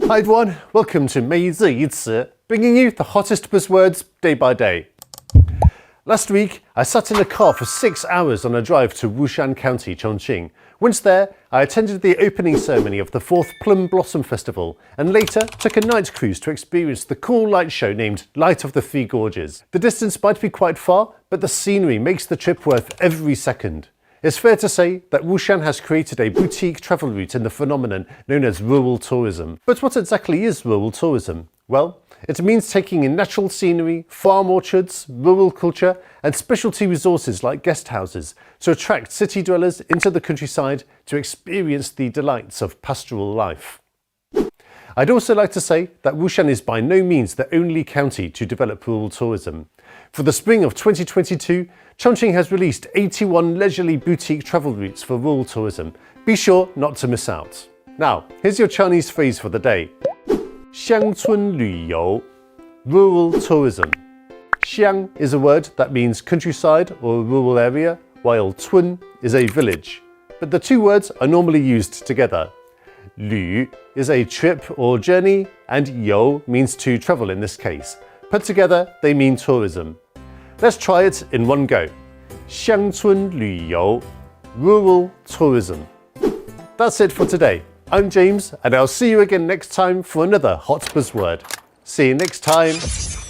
Hi everyone, welcome to 每日一词, bringing you the hottest buzzwords day by day. Last week, I sat in a car for 6 hours on a drive to Wushan County, Chongqing. Once there, I attended the opening ceremony of the 4th Plum Blossom Festival and later took a night cruise to experience the cool light show named Light of the Three Gorges. The distance might be quite far, but the scenery makes the trip worth every second. It's fair to say that Wushan has created a boutique travel route in the phenomenon known as rural tourism. But what exactly is rural tourism? Well, it means taking in natural scenery, farm orchards, rural culture, and specialty resources like guest houses to attract city dwellers into the countryside to experience the delights of pastoral life. I'd also like to say that Wushan is by no means the only county to develop rural tourism. For the spring of 2022, Chongqing has released 81 leisurely boutique travel routes for rural tourism. Be sure not to miss out. Now, here's your Chinese phrase for the day. 乡村旅游, rural tourism. Xiang is a word that means countryside or rural area, while cun is a village. But the two words are normally used together. Lü is a trip or journey, and you means to travel in this case. Put together, they mean tourism. Let's try it in one go. 乡村旅游, rural tourism. That's it for today. I'm James, and I'll see you again next time for another hot buzzword. See you next time.